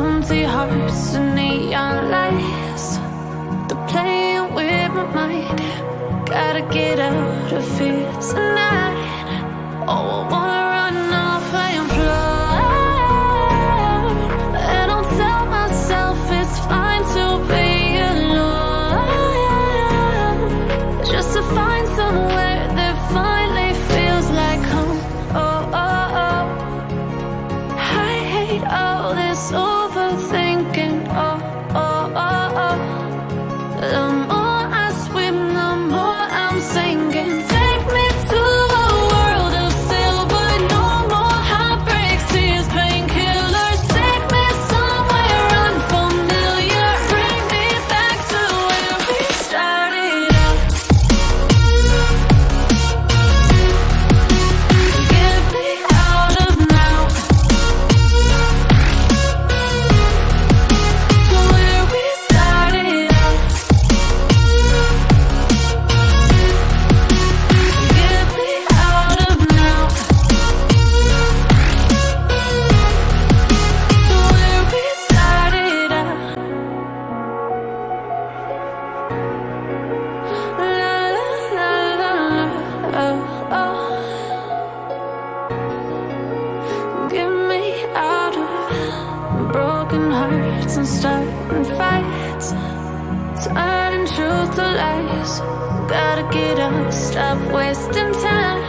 empty hearts and neon lights. They're playing with my mind. Gotta get out of here tonight. Oh, I wanna run off and fly. And I'll tell myself it's fine to be alone, just to find somewhere that finally feels like home. Oh, oh, oh. I hate all this overthinking. Oh, oh, oh, oh. The more I swim, the more I'm sinking. Take me to a world of silver. No more heartbreaks, tears, painkillers. Take me somewhere unfamiliar. Bring me back to where we started out. Get me out of now, to where we started out. Get me out of now, to where we started out. La la la la la, oh, oh. Get me out of broken hearts and starting fights, turning truth to lies. Gotta get up, stop wasting time.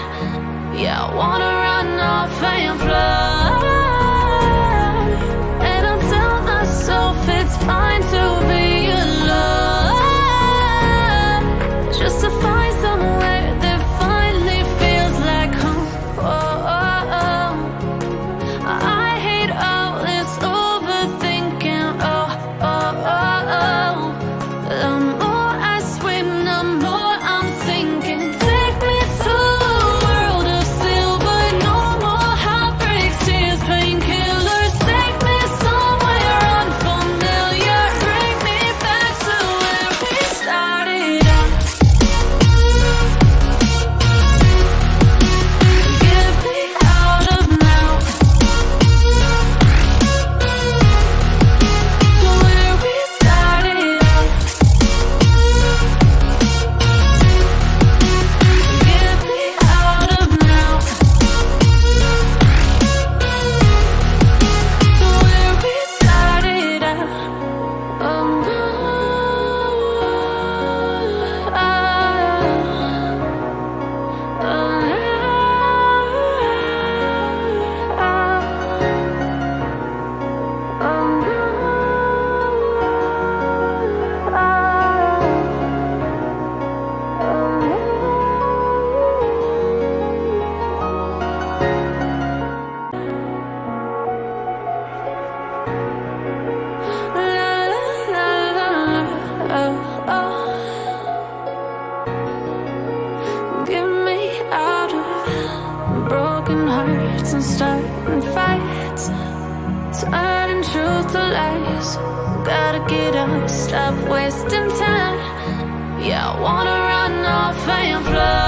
Yeah, I wanna run off and fly. And I'll tell myself it's fine to be alone, just to find somewhere that finally feels like home. Oh, oh, oh. I hate all this overthinking. Oh, oh, oh, oh. The more I swim, the more I'm sinking. Take me to a world of silver. No more heartbreaks, tears, painkillers. Take me somewhere unfamiliar. Bring me back to where we started out. Get me out of now, to where we started out. Get me out of now, to where we started out. Oh, no. Get me out of broken hearts and starting fights, turning truth to lies. Gotta get up, stop wasting time. Yeah, I wanna run off and fly.